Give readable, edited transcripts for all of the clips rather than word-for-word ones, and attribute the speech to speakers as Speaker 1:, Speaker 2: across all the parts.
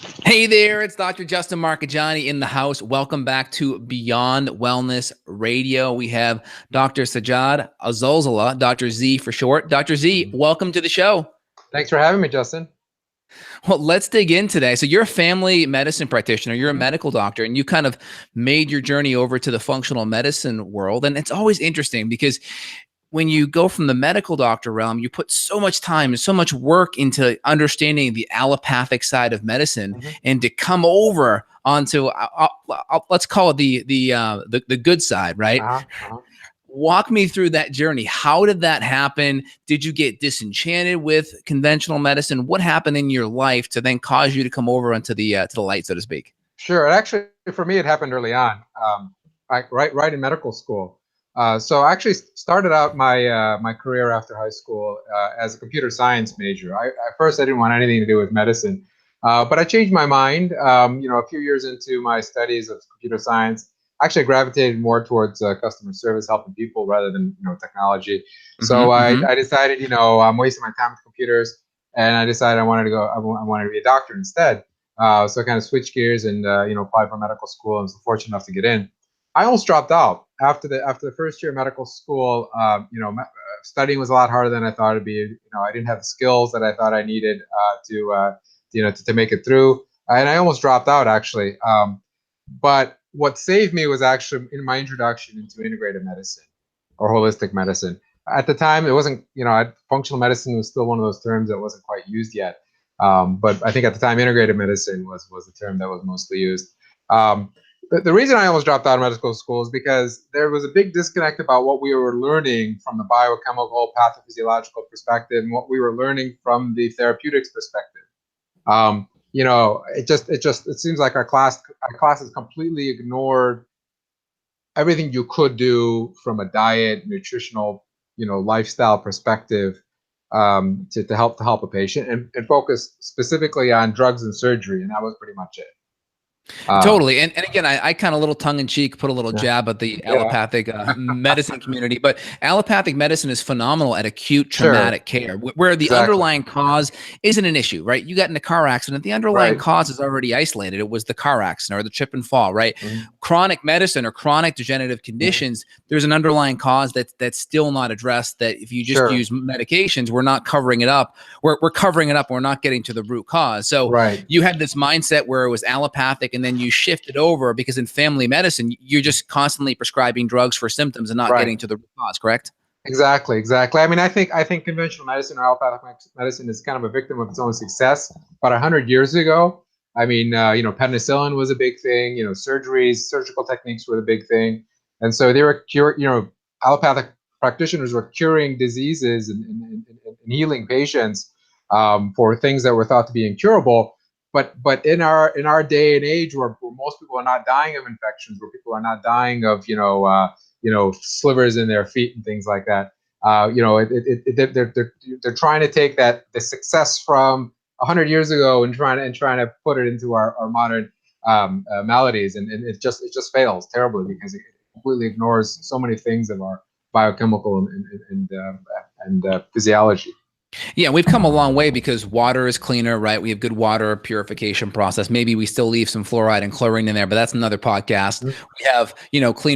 Speaker 1: Hey there, it's Dr. Justin Marcagiani in the house. Welcome back to Beyond Wellness Radio. We have Dr. Sajad Zalzala, Dr. Z for short. Dr. Z, welcome to the show.
Speaker 2: Thanks for having me, Justin.
Speaker 1: Well, let's dig in today. So you're a family medicine practitioner, you're a medical doctor, and you kind of made your journey over to the functional medicine world. And it's always interesting because when you go from the medical doctor realm, you put so much time and so much work into understanding the allopathic side of medicine, and to come over onto let's call it the good side, right? Walk me through that journey. How did that happen? Did you get disenchanted with conventional medicine? What happened in your life to then cause you to come over onto the light, so to speak?
Speaker 2: Sure. Actually, for me, it happened early on, right in medical school. So I actually started out my career after high school as a computer science major. At first, I didn't want anything to do with medicine, but I changed my mind. A few years into my studies of computer science, actually I gravitated more towards customer service, helping people rather than technology. So I decided, I'm wasting my time with computers, and I decided I wanted to be a doctor instead. So I kind of switched gears and applied for medical school, and was fortunate enough to get in. I almost dropped out after the first year of medical school. Studying was a lot harder than I thought it'd be. I didn't have the skills that I thought I needed to make it through, and I almost dropped out actually. But what saved me was actually in my introduction into integrative medicine or holistic medicine. At the time, it wasn't, functional medicine was still one of those terms that wasn't quite used yet. But I think at the time, integrative medicine was the term that was mostly used. The reason I almost dropped out of medical school is because there was a big disconnect about what we were learning from the biochemical, pathophysiological perspective and what we were learning from the therapeutics perspective. It seems like our classes completely ignored everything you could do from a diet, nutritional, lifestyle perspective to help a patient, and focus specifically on drugs and surgery, and that was pretty much it.
Speaker 1: Totally. And again, I kind of little tongue in cheek, put a little jab at the allopathic medicine community, but allopathic medicine is phenomenal at acute traumatic care where the underlying cause isn't an issue, right? You got in a car accident, the underlying cause is already isolated. It was the car accident or the trip and fall, right? Chronic medicine or chronic degenerative conditions, there's an underlying cause that's still not addressed, that if you just use medications, we're not covering it up. We're covering it up. We're not getting to the root cause. So you had this mindset where it was allopathic, and then you shifted over because in family medicine, you're just constantly prescribing drugs for symptoms and not getting to the root cause, correct?
Speaker 2: Exactly. I mean, I think conventional medicine or allopathic medicine is kind of a victim of its own success. About 100 years ago, I mean, penicillin was a big thing. Surgical techniques were the big thing, and so they were allopathic practitioners were curing diseases and healing patients for things that were thought to be incurable. But in our day and age, where most people are not dying of infections, where people are not dying of slivers in their feet and things like that, they're trying to take the success from 100 years ago and trying to put it into our modern maladies, and it just fails terribly because it completely ignores so many things of our biochemical and physiology.
Speaker 1: Yeah, we've come a long way because water is cleaner, right? We have good water purification process. Maybe we still leave some fluoride and chlorine in there, but that's another podcast. We have,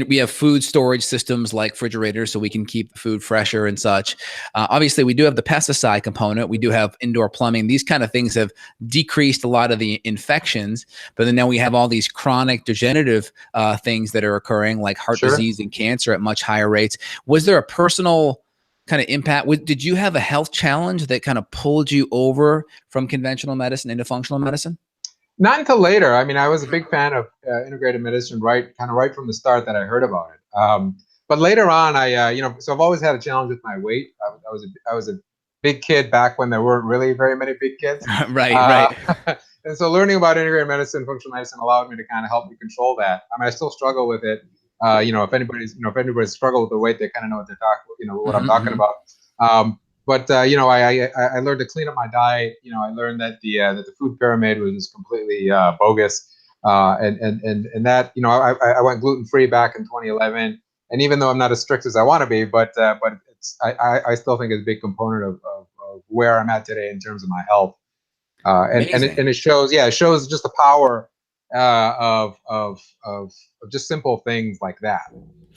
Speaker 1: we have food storage systems like refrigerators so we can keep the food fresher and such. Obviously, we do have the pesticide component. We do have indoor plumbing. These kind of things have decreased a lot of the infections, but then now we have all these chronic degenerative things that are occurring, like heart disease and cancer at much higher rates. Was there a personal kind of impact? Did you have a health challenge that kind of pulled you over from conventional medicine into functional medicine?
Speaker 2: Not until later. I mean, I was a big fan of integrative medicine right from the start that I heard about it. But later on, so I've always had a challenge with my weight. I was a big kid back when there weren't really very many big kids.
Speaker 1: Right.
Speaker 2: And so learning about integrative medicine, functional medicine allowed me to kind of help me control that. I mean, I still struggle with it. If anybody's struggled with the weight, they kind of know what they're talking, what I'm talking about. But I learned to clean up my diet. I learned that the food pyramid was completely bogus, and that I went gluten free back in 2011. And even though I'm not as strict as I want to be, but I still think it's a big component of where I'm at today in terms of my health. And it shows, it shows just the power of just simple things like that.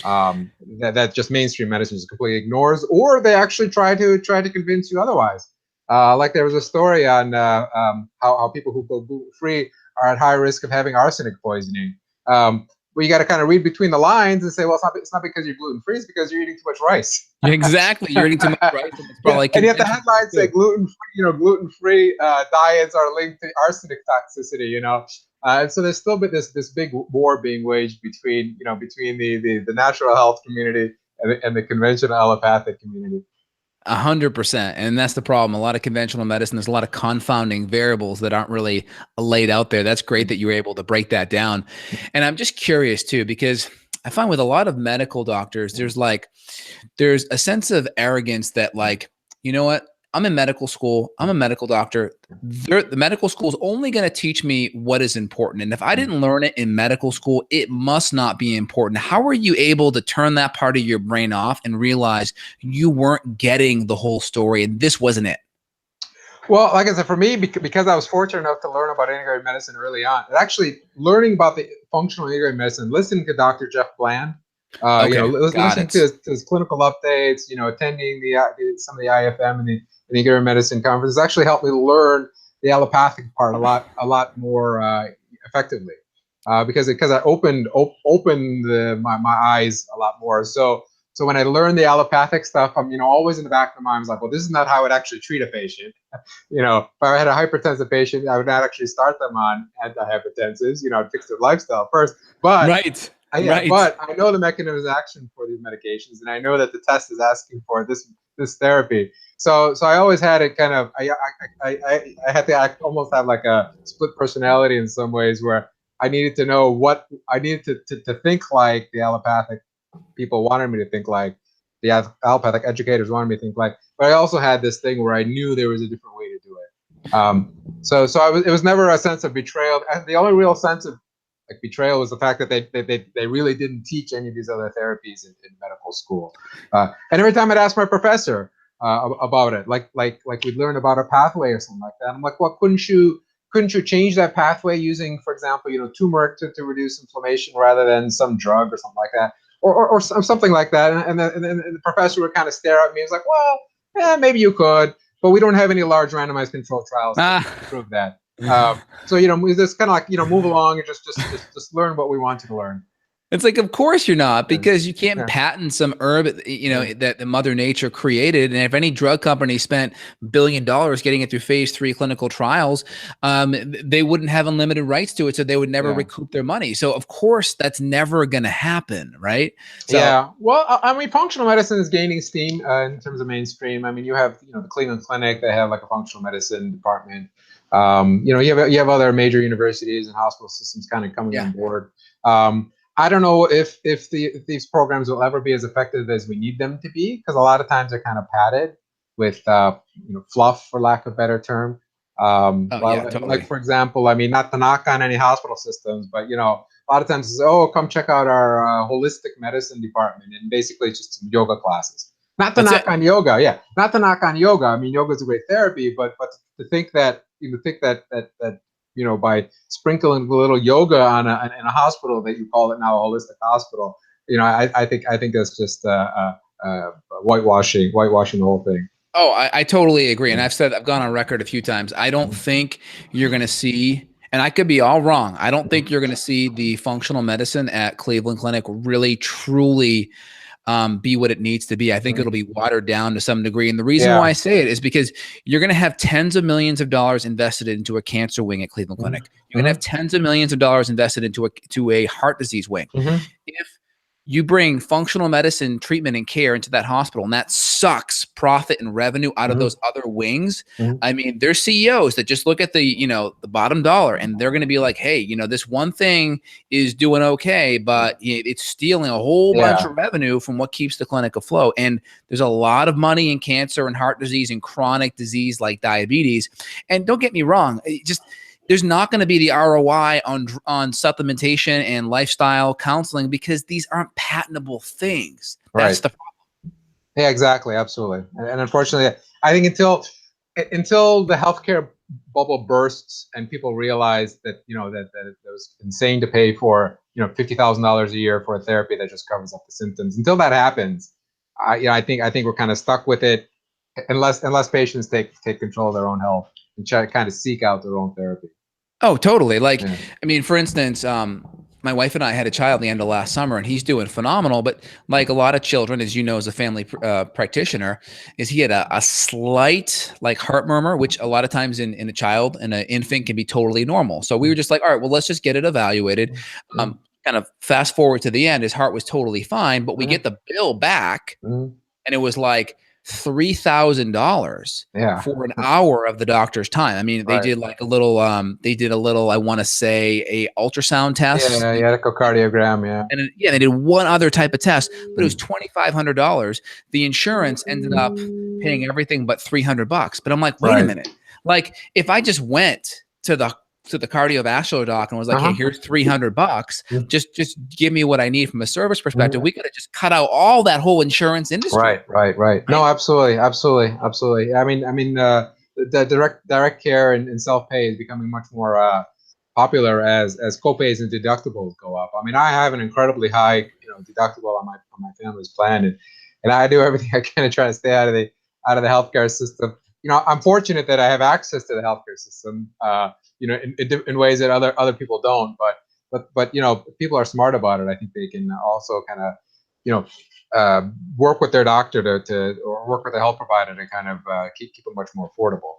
Speaker 2: That just mainstream medicine just completely ignores, or they actually try to convince you otherwise. Like there was a story on how people who go gluten-free are at high risk of having arsenic poisoning. Well, you got to kind of read between the lines and say, well, it's not because you're gluten-free, it's because you're eating too much rice.
Speaker 1: Exactly, you're eating too much rice, and it's probably
Speaker 2: and yet the headlines say gluten-free diets are linked to arsenic toxicity. And so there's still been this big war being waged between the natural health community and the conventional allopathic community.
Speaker 1: 100%. And that's the problem. A lot of conventional medicine, there's a lot of confounding variables that aren't really laid out there. That's great that you were able to break that down. And I'm just curious too, because I find with a lot of medical doctors, there's a sense of arrogance that you know what? I'm in medical school. I'm a medical doctor. The medical school is only going to teach me what is important. And if I didn't learn it in medical school, it must not be important. How are you able to turn that part of your brain off and realize you weren't getting the whole story and this wasn't it?
Speaker 2: Well, like I said, for me, because I was fortunate enough to learn about integrative medicine early on, and actually learning about the functional integrative medicine, listening to Dr. Jeff Bland, listening to his clinical updates, attending some of the IFM and the integrative medicine conferences actually helped me learn the allopathic part a lot more effectively, because I opened my eyes a lot more. So when I learned the allopathic stuff, I'm always in the back of my mind, I was like, well, this is not how I would actually treat a patient. If I had a hypertensive patient, I would not actually start them on antihypertensives. I'd fix their lifestyle first. But
Speaker 1: right.
Speaker 2: But I know the mechanism of action for these medications, and I know that the test is asking for this therapy. So I always had it kind of I had to almost have like a split personality in some ways, where I needed to know what I needed to think like the allopathic people wanted me to think like, the allopathic educators wanted me to think like, but I also had this thing where I knew there was a different way to do it. So it was never a sense of betrayal. The only real sense of betrayal was the fact that they really didn't teach any of these other therapies in medical school. And every time I'd ask my professor about it, like we'd learn about a pathway or something like that, I'm like, well, couldn't you change that pathway using, for example, turmeric to reduce inflammation rather than some drug or something like that? Or something like that, and then the professor would kind of stare at me. He's like, "Well, yeah, maybe you could, but we don't have any large randomized controlled trials to prove that." So we just kind of move along and just learn what we want to learn.
Speaker 1: It's like, of course you're not, because you can't patent some herb, that the Mother Nature created. And if any drug company spent $1 billion getting it through phase 3 clinical trials, they wouldn't have unlimited rights to it, so they would never recoup their money. So of course that's never going to happen, right? So,
Speaker 2: well, I mean, functional medicine is gaining steam in terms of mainstream. I mean, you have the Cleveland Clinic; they have like a functional medicine department. You have other major universities and hospital systems kind of coming on board. I don't know if these programs will ever be as effective as we need them to be, because a lot of times they're kind of padded with fluff, for lack of a better term.
Speaker 1: Totally.
Speaker 2: Like, for example, I mean, not to knock on any hospital systems, but a lot of times it's, oh, come check out our holistic medicine department, and basically it's just some yoga classes. Not to knock on yoga, not to knock on yoga. I mean, yoga is a great therapy, but to think that by sprinkling a little yoga in a hospital, that you call it now a holistic hospital, I think that's just whitewashing the whole thing.
Speaker 1: Oh, I totally agree. And I've gone on record a few times. I don't think you're going to see, and I could be all wrong, I don't think you're going to see the functional medicine at Cleveland Clinic really, truly be what it needs to be. I think it'll be watered down to some degree. And the reason why I say it is because you're going to have tens of millions of dollars invested into a cancer wing at Cleveland Clinic. You're going to have tens of millions of dollars invested into a heart disease wing. If you bring functional medicine treatment and care into that hospital, and that sucks profit and revenue out of those other wings. I mean, there's CEOs that just look at the bottom dollar, and they're going to be like, hey, this one thing is doing okay, but it's stealing a whole bunch of revenue from what keeps the clinic afloat. And there's a lot of money in cancer and heart disease and chronic disease like diabetes. And don't get me wrong, there's not going to be the ROI on supplementation and lifestyle counseling, because these aren't patentable things. That's the problem.
Speaker 2: Yeah, exactly. Absolutely. And unfortunately, I think until the healthcare bubble bursts and people realize that, that it was insane to pay for, $50,000 a year for a therapy that just covers up the symptoms. Until that happens, I think we're kind of stuck with it, unless patients take control of their own health and try to kind of seek out their own therapy.
Speaker 1: Oh, totally. Like, I mean, for instance, my wife and I had a child the end of last summer, and he's doing phenomenal. But like a lot of children, as you know, as a family practitioner, is he had a slight like heart murmur, which a lot of times in a child and an infant can be totally normal. So we were just like, all right, well, let's just get it evaluated. Kind of fast forward to the end, his heart was totally fine, but we get the bill back, and it was like $3,000 for an hour of the doctor's time. I mean, they did like a little, I want to say a ultrasound test.
Speaker 2: Yeah, echocardiogram. Yeah.
Speaker 1: And they did one other type of test, but it was $2,500. The insurance ended up paying everything but $300. But I'm like, wait a minute. Like if I just went to the cardiovascular doc and was like, hey, here's $300. Just give me what I need from a service perspective. We could have just cut out all that whole insurance industry.
Speaker 2: Right. No, absolutely. I mean, the direct care and self-pay is becoming much more popular as copays and deductibles go up. I mean, I have an incredibly high, deductible on my family's plan, and I do everything I can to try to stay out of the healthcare system. I'm fortunate that I have access to the healthcare system. In ways that other people don't, but people are smart about it. I think they can also kind of, work with their doctor or work with a health provider to kind of keep it much more affordable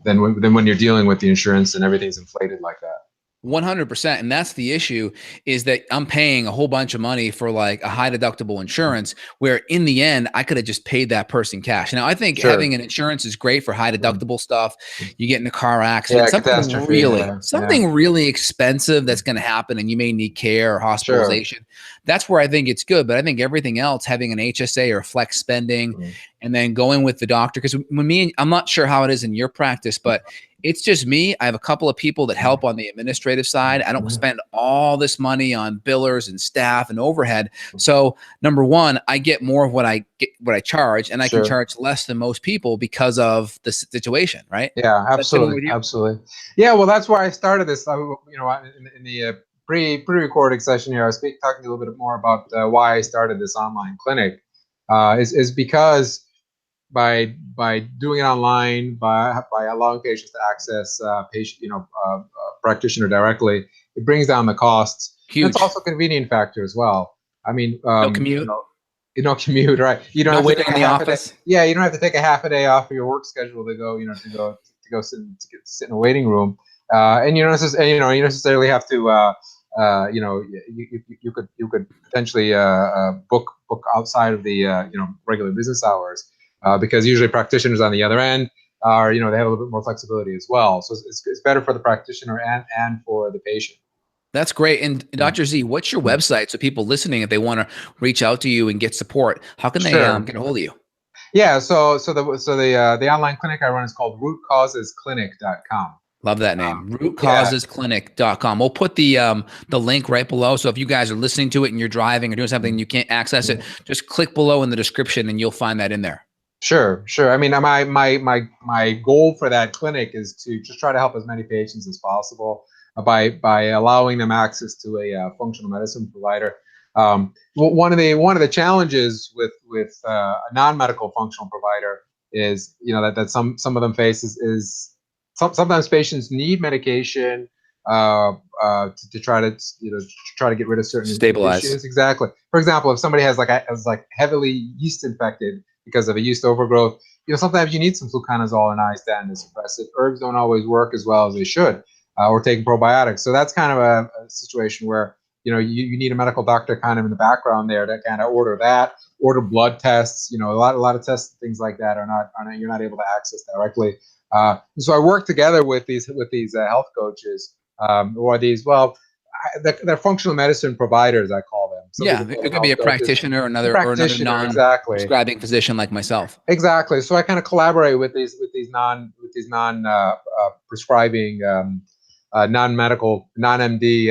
Speaker 2: than when you're dealing with the insurance and everything's inflated like that.
Speaker 1: 100%. And that's the issue, is that I'm paying a whole bunch of money for like a high deductible insurance, where in the end, I could have just paid that person cash. Now, I think having an insurance is great for high deductible stuff. You get in a car accident, something really expensive that's going to happen, and you may need care or hospitalization. That's where I think it's good. But I think everything else, having an HSA or flex spending, and then going with the doctor, because I'm not sure how it is in your practice, but it's just me. I have a couple of people that help on the administrative side. I don't spend all this money on billers and staff and overhead. So number one, I get more of what I charge, and I can charge less than most people because of the situation, right?
Speaker 2: Yeah, absolutely. Yeah, well, that's why I started this. In the pre-recording session here, I was talking a little bit more about why I started this online clinic. Is because by doing it online, by allowing patients to access practitioner directly, it brings down the costs.
Speaker 1: Huge.
Speaker 2: It's also a convenient factor as well. I mean,
Speaker 1: no commute.
Speaker 2: No commute, right? You don't have to take
Speaker 1: in the office.
Speaker 2: Yeah, you don't have to take a half a day off of your work schedule to go sit in a waiting room. And you don't necessarily have to. You could potentially book outside of the regular business hours, because usually practitioners on the other end are they have a little bit more flexibility as well. So it's better for the practitioner and for the patient.
Speaker 1: That's great. And Dr. Z, what's your website, so people listening, if they want to reach out to you and get support, how can they get a hold of you?
Speaker 2: Yeah, so the online clinic I run is called rootcausesclinic.com.
Speaker 1: Love that name, rootcausesclinic.com. We'll put the link right below. So if you guys are listening to it and you're driving or doing something and you can't access it, just click below in the description and you'll find that in there.
Speaker 2: Sure. I mean, my goal for that clinic is to just try to help as many patients as possible by allowing them access to a functional medicine provider. One of the challenges with a non-medical functional provider is that some of them face is sometimes patients need medication to try to get rid of certain issues. Exactly. For example, if somebody has heavily yeast infected because of a yeast overgrowth, sometimes you need some fluconazole or nystatin to suppress it. Herbs don't always work as well as they should, or taking probiotics. So that's kind of a situation where you need a medical doctor kind of in the background there to kind of order blood tests. A lot of tests, things like that you're not able to access directly. So I work together with these health coaches, or they're functional medicine providers, I call them.
Speaker 1: It could be a practitioner or another non-prescribing physician like myself.
Speaker 2: Exactly. So I kind of collaborate with these non-prescribing, non-medical, non-MD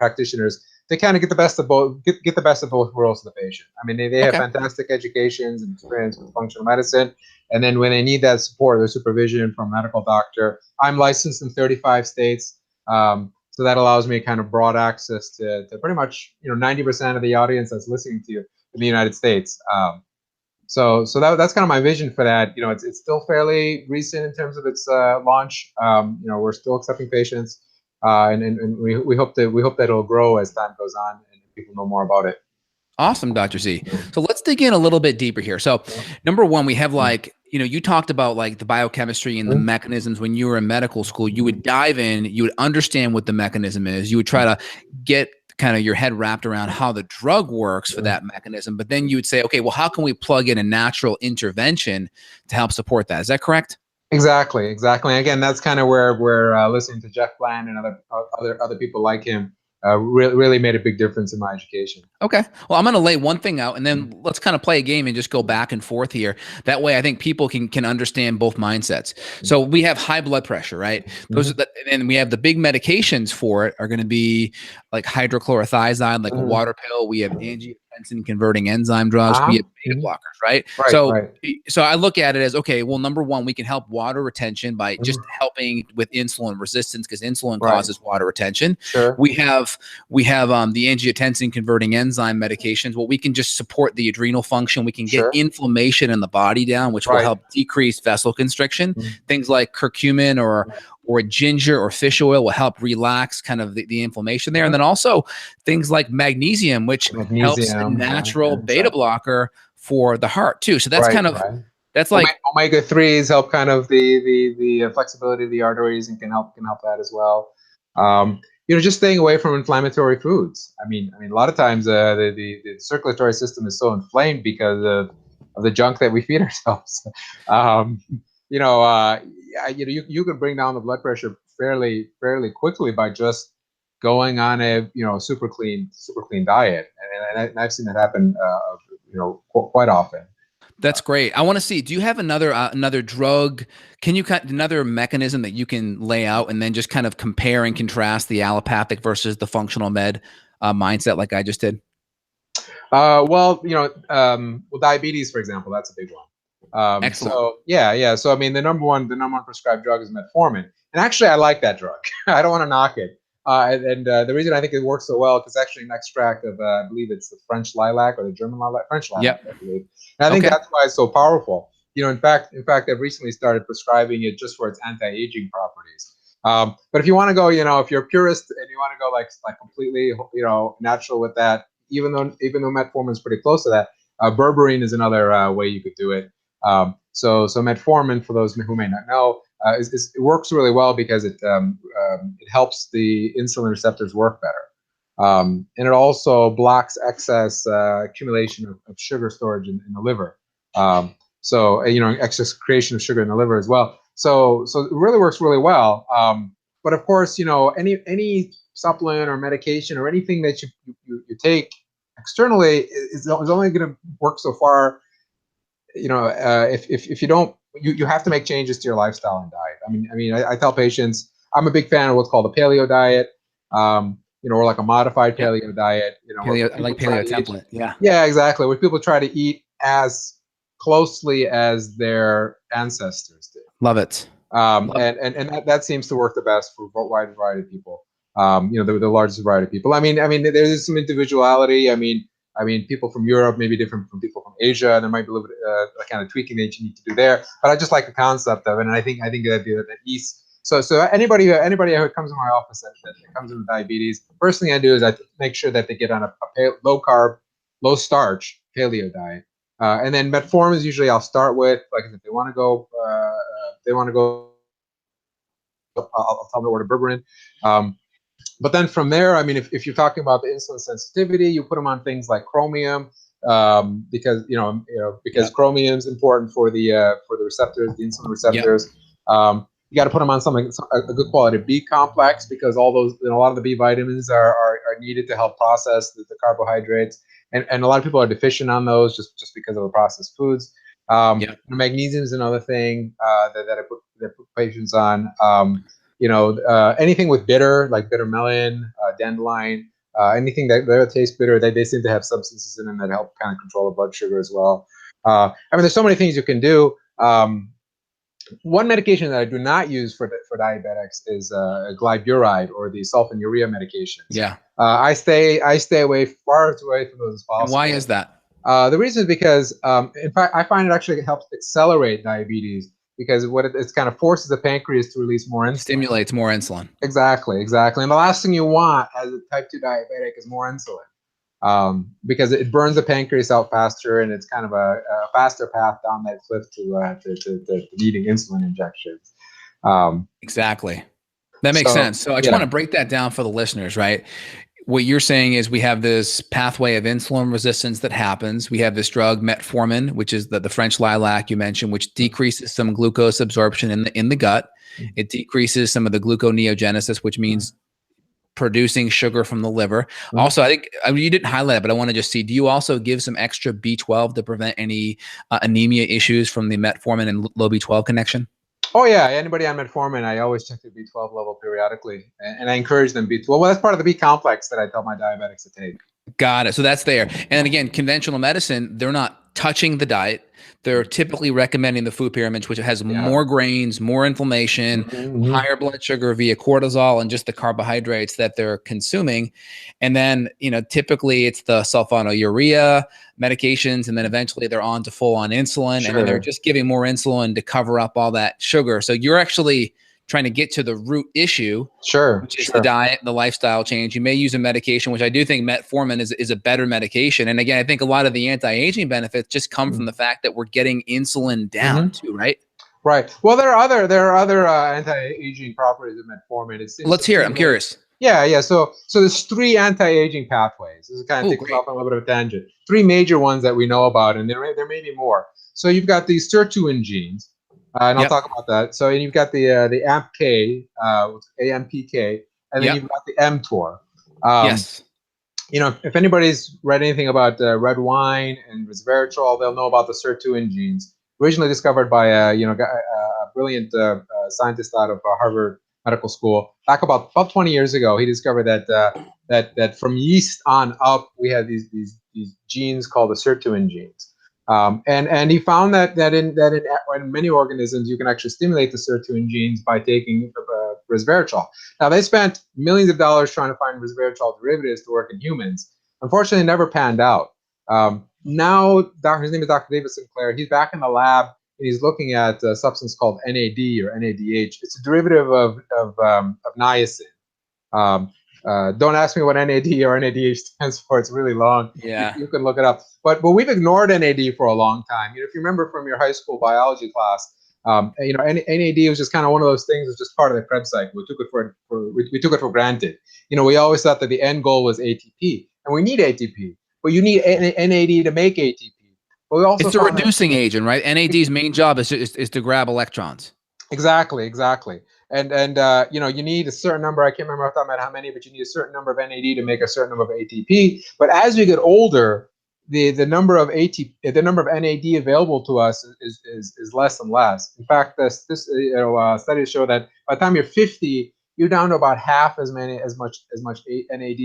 Speaker 2: practitioners they kind of get the best of both, get the best of both worlds to the patient. I mean, they have
Speaker 1: Okay.
Speaker 2: fantastic educations and experience with functional medicine, and then when they need that support or supervision from a medical doctor, I'm licensed in 35 states. So that allows me kind of broad access to pretty much 90% of the audience that's listening to you in the United States. So that's kind of my vision for that. It's still fairly recent in terms of its launch. We're still accepting patients, and we hope that it'll grow as time goes on and people know more about it.
Speaker 1: Awesome, Dr. Z. So let's dig in a little bit deeper here. So number one, we have you talked about like the biochemistry and the mechanisms when you were in medical school. You would dive in, you would understand what the mechanism is. You would try to get kind of your head wrapped around how the drug works for that mechanism. But then you would say, okay, well, how can we plug in a natural intervention to help support that? Is that correct?
Speaker 2: Exactly. Again, that's kind of where we're listening to Jeff Bland and other people like him really made a big difference in my education.
Speaker 1: Okay. Well, I'm going to lay one thing out and then let's kind of play a game and just go back and forth here. That way I think people can understand both mindsets. So we have high blood pressure, right? And we have the big medications for it are going to be like hydrochlorothiazide, like a water pill. We have angiotensin converting enzyme drugs. We have beta blockers, right? So I look at it as, okay, well, number one, we can help water retention by just helping with insulin resistance because insulin causes water retention.
Speaker 2: Sure.
Speaker 1: We have the angiotensin converting enzyme medications. Well, we can just support the adrenal function. We can get inflammation in the body down, which will help decrease vessel constriction. Things like curcumin or ginger or fish oil will help relax kind of the inflammation there. And then also things like magnesium, which helps a natural beta blocker for the heart too. So that's kind of that's like
Speaker 2: omega-3s help kind of the flexibility of the arteries and can help that as well. Just staying away from inflammatory foods. I mean, a lot of times the circulatory system is so inflamed because of the junk that we feed ourselves. You can bring down the blood pressure fairly quickly by just going on a super clean diet, and I've seen that happen quite often.
Speaker 1: That's great. I want to see, do you have another drug? Can you another mechanism that you can lay out and then just kind of compare and contrast the allopathic versus the functional med mindset like I just did?
Speaker 2: Well, diabetes, for example, that's a big one.
Speaker 1: Excellent.
Speaker 2: So yeah. So I mean, the number one prescribed drug is metformin, and actually, I like that drug. I don't want to knock it. The reason I think it works so well is actually an extract of, I believe it's the French lilac or the German lilac, French lilac, I believe. And I think that's why it's so powerful. In fact, I've recently started prescribing it just for its anti-aging properties. But if you want to go, if you're a purist and you want to go like completely, natural with that, even though metformin is pretty close to that, berberine is another way you could do it. So metformin, for those who may not know, it works really well because it helps the insulin receptors work better, and it also blocks excess accumulation of sugar storage in the liver. Excess creation of sugar in the liver as well. So it really works really well. But of course, any supplement or medication or anything that you take externally is only going to work so far. If you don't, you have to make changes to your lifestyle and diet. I tell patients I'm a big fan of what's called a paleo diet, or like a modified paleo diet.
Speaker 1: I like paleo template.
Speaker 2: Yeah, exactly. Where people try to eat as closely as their ancestors did.
Speaker 1: Love it.
Speaker 2: And that seems to work the best for a wide variety of people. The largest variety of people. There's some individuality. People from Europe may be different from people from Asia, and there might be a little bit kind of tweaking that you need to do there. But I just like the concept of it, and I think that ease. So anybody who comes in my office that comes in with diabetes, first thing I do is I make sure that they get on a low carb, low starch paleo diet, and then metformin is usually I'll start with. Like if they want to go, I'll tell them to order berberine. But then from there, if you're talking about the insulin sensitivity, you put them on things like chromium, because chromium is important for the receptors, the insulin receptors. You got to put them on a good quality B complex, because all those, a lot of the B vitamins are needed to help process the carbohydrates, and a lot of people are deficient on those just because of the processed foods. Magnesium is another thing that I put patients on. Anything with bitter, like bitter melon, dandelion, Anything that tastes bitter, they seem to have substances in them that help kind of control the blood sugar as well. I mean, there's so many things you can do. One medication that I do not use for diabetics is glyburide or the sulfonylurea medications.
Speaker 1: Yeah.
Speaker 2: I stay away far away from those as possible.
Speaker 1: And why is that?
Speaker 2: The reason is because, in fact, I find it actually helps accelerate diabetes because what it kind of forces the pancreas to release more insulin.
Speaker 1: Stimulates more insulin.
Speaker 2: Exactly. And the last thing you want as a type 2 diabetic is more insulin, because it burns the pancreas out faster, and it's kind of a faster path down that cliff to needing insulin injections.
Speaker 1: Exactly. That makes sense. So I just want to break that down for the listeners, right? What you're saying is we have this pathway of insulin resistance that happens. We have this drug metformin, which is the French lilac you mentioned, which decreases some glucose absorption in the gut. It decreases some of the gluconeogenesis, which means producing sugar from the liver. Also, I think you didn't highlight it, but I want to just see, do you also give some extra B12 to prevent any anemia issues from the metformin and low B12 connection?
Speaker 2: Oh yeah, anybody on metformin, I always check their B12 level periodically, and I encourage them B12. Well, that's part of the B complex that I tell my diabetics to take.
Speaker 1: Got it. So that's there. And again, conventional medicine, they're not touching the diet. They're typically recommending the food pyramid, which has more grains, more inflammation, higher blood sugar via cortisol, and just the carbohydrates that they're consuming. And then, typically it's the sulfonylurea medications, and then eventually they're on to full-on insulin, and then they're just giving more insulin to cover up all that sugar. So you're actually trying to get to the root issue, which is the diet, the lifestyle change. You may use a medication, which I do think metformin is a better medication. And again, I think a lot of the anti-aging benefits just come from the fact that we're getting insulin down too, right?
Speaker 2: Right. Well, there are other anti-aging properties of metformin.
Speaker 1: Let's hear it. I'm curious.
Speaker 2: Yeah. So there's 3 anti-aging pathways. This is kind of taking off on a little bit of a tangent. 3 major ones that we know about, and there may be more. So you've got these sirtuin genes. And I'll talk about that. So you've got the AMPK, AMPK, and then you've got the mTOR.
Speaker 1: Yes.
Speaker 2: If anybody's read anything about red wine and resveratrol, they'll know about the sirtuin genes, originally discovered by a brilliant scientist out of Harvard Medical School back about 20 years ago. He discovered that from yeast on up, we have these genes called the sirtuin genes. And he found that in many organisms you can actually stimulate the sirtuin genes by taking resveratrol. Now they spent millions of dollars trying to find resveratrol derivatives to work in humans. Unfortunately, it never panned out. Now, his name is Dr. David Sinclair. He's back in the lab and he's looking at a substance called NAD or NADH. It's a derivative of niacin. Don't ask me what NAD or NADH stands for. It's really long.
Speaker 1: Yeah.
Speaker 2: You can look it up. But we've ignored NAD for a long time. If you remember from your high school biology class, NAD was just kind of one of those things. It was just part of the Krebs cycle. We took it for granted. We always thought that the end goal was ATP, and we need ATP, but you need NAD to make ATP. But we also
Speaker 1: it's a reducing agent, right? NAD's main job is to grab electrons.
Speaker 2: Exactly. And you need a certain number. I can't remember off the top of my head how many, but you need a certain number of NAD to make a certain number of ATP. But as we get older, the number of NAD available to us is less and less. In fact, studies show that by the time you're 50, you're down to about half as much NAD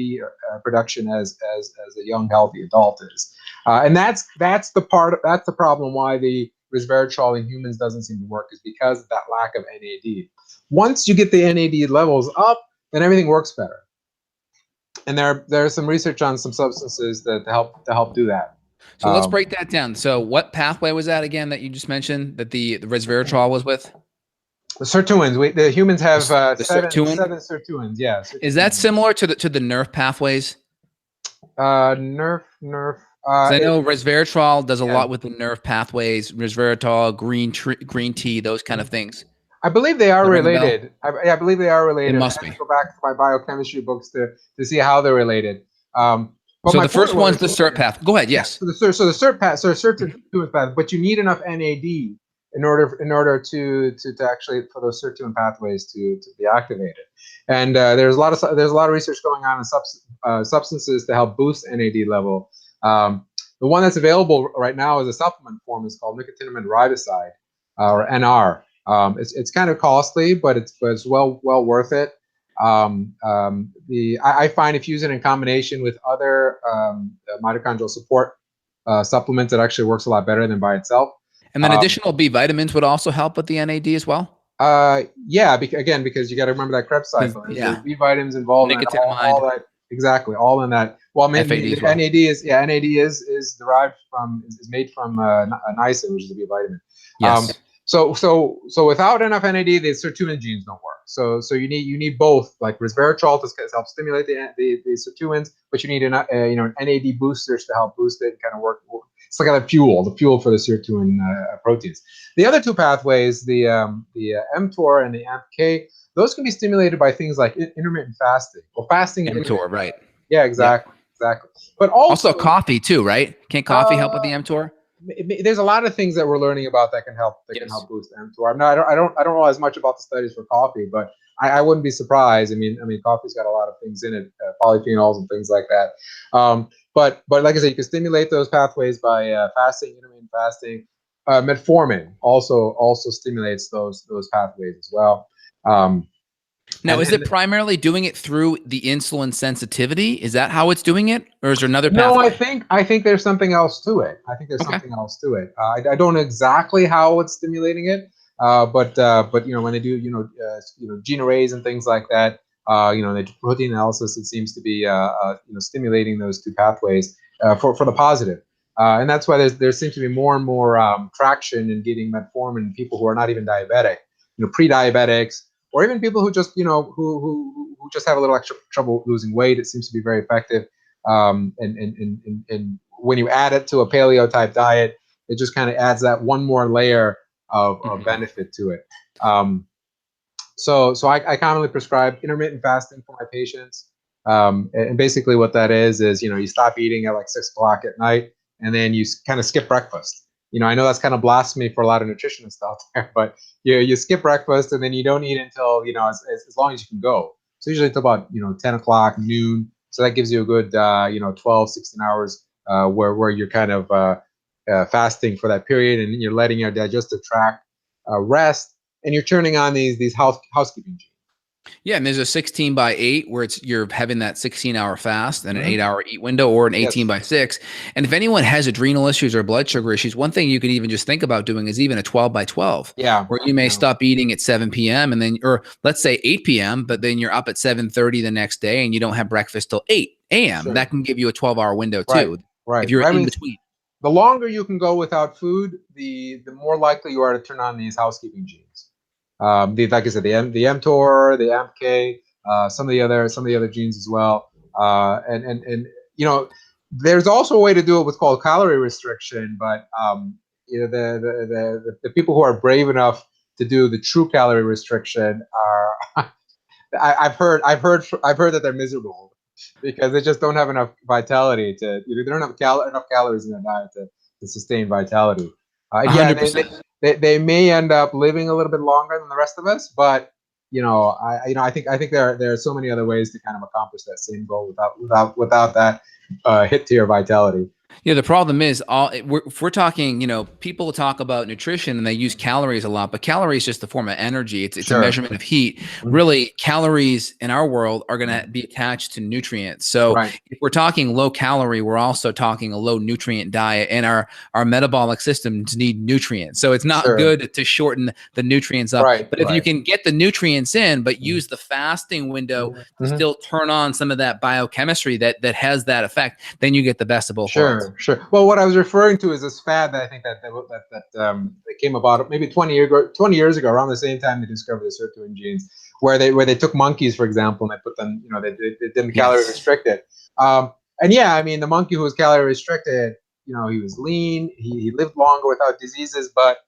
Speaker 2: production as a young healthy adult is. And that's the problem why the resveratrol in humans doesn't seem to work, is because of that lack of NAD. Once you get the NAD levels up, then everything works better. And there's some research on some substances that help do that.
Speaker 1: So let's break that down. So what pathway was that again that you just mentioned that the resveratrol was with?
Speaker 2: The sirtuins. The humans have seven sirtuins. Yeah. Sirtuins.
Speaker 1: Is that similar to the nerve pathways?
Speaker 2: Nerve.
Speaker 1: I know resveratrol does a lot with the nerve pathways. Resveratrol, green tea, those kind of things.
Speaker 2: I believe they are related. I believe they are related.
Speaker 1: It must be.
Speaker 2: Go back to my biochemistry books to see how they're related.
Speaker 1: So the first one's the SIRT path. Go ahead. Yes.
Speaker 2: So the SIRT path. So sirtuin path, but you need enough NAD in order to actually for those sirtuin pathways to be activated. And there's a lot of research going on in substances to help boost NAD level. The one that's available right now as a supplement form is called nicotinamide riboside, or NR. It's kind of costly, but it's well worth it. I find if you use it in combination with other mitochondrial support supplements, it actually works a lot better than by itself.
Speaker 1: And then additional B vitamins would also help with the NAD as well?
Speaker 2: Yeah, again, because you got to remember that Krebs cycle. There's B vitamins involved in all that. Exactly, all in that. Well, maybe the NAD is NAD is derived from is made from niacin, which is a B vitamin.
Speaker 1: Yes.
Speaker 2: So without enough NAD, the sirtuin genes don't work. So you need both, like resveratrol to help stimulate the sirtuins, but you need an NAD boosters to help boost it and kind of work. It's like the fuel for the sirtuin proteins. The other two pathways, the mTOR and the AMPK, those can be stimulated by things like intermittent fasting. Well, fasting.
Speaker 1: mTOR, right?
Speaker 2: Yeah, exactly, exactly. But also
Speaker 1: coffee too, right? Can't coffee help with the mTOR?
Speaker 2: There's a lot of things that we're learning about that can help boost mTOR. I don't know as much about the studies for coffee, but I wouldn't be surprised. I mean, coffee's got a lot of things in it, polyphenols and things like that. But like I said, you can stimulate those pathways by fasting, intermittent fasting. Metformin also stimulates those pathways as well.
Speaker 1: Now, is it primarily doing it through the insulin sensitivity? Is that how it's doing it, or is there another pathway?
Speaker 2: No, I think there's something else to it. I don't know exactly how it's stimulating it, but when they do gene arrays and things like that, they do protein analysis, it seems to be stimulating those two pathways for the positive. And that's why there seems to be more and more traction in getting metformin in people who are not even diabetic, pre-diabetics, or even people who just who just have a little extra trouble losing weight. It seems to be very effective. And when you add it to a paleo type diet, it just kind of adds that one more layer of benefit to it. So I commonly prescribe intermittent fasting for my patients. And basically what that is you stop eating at like 6 o'clock at night, and then you kind of skip breakfast. I know that's kind of blasphemy for a lot of nutritionists out there, but you skip breakfast and then you don't eat until as long as you can go. So usually it's about 10 o'clock, noon. So that gives you a good 12, 16 hours where you're kind of fasting for that period, and you're letting your digestive tract rest, and you're turning on these housekeeping genes.
Speaker 1: Yeah, and there's a 16/8 where you're having that 16-hour fast and an 8-hour eat window, or an 18/6. And if anyone has adrenal issues or blood sugar issues, one thing you could even just think about doing is even a 12/12.
Speaker 2: Yeah,
Speaker 1: where you may stop eating at 7 p.m. and then, or let's say 8 p.m., but then you're up at 7:30 the next day and you don't have breakfast till 8 a.m. Sure. That can give you a 12-hour window too.
Speaker 2: Right.
Speaker 1: If you're in between.
Speaker 2: The longer you can go without food, the more likely you are to turn on these housekeeping genes. Like I said, the mTOR, the AMPK, some of the other genes as well. And there's also a way to do it what's called calorie restriction, but the people who are brave enough to do the true calorie restriction are I've heard that they're miserable because they just don't have enough vitality they don't have enough calories in their diet to sustain vitality. They may end up living a little bit longer than the rest of us, but I think there are so many other ways to kind of accomplish that same goal without that hit to your vitality.
Speaker 1: Yeah, the problem is if we're talking, people talk about nutrition and they use calories a lot, but calories is just a form of energy. It's sure. a measurement of heat. Really, calories in our world are going to be attached to nutrients. So if we're talking low calorie, we're also talking a low nutrient diet, and our metabolic systems need nutrients. So it's not good to shorten the nutrients up. But if you can get the nutrients in, but use the fasting window to still turn on some of that biochemistry that has that effect, then you get the best of both worlds.
Speaker 2: Sure. Well, what I was referring to is this fad that I think that came about maybe 20 years ago, around the same time they discovered the sirtuin genes, where they took monkeys, for example, and they put them, they didn't calorie restrict it. And yeah, I mean, the monkey who was calorie restricted, he was lean, he lived longer without diseases, but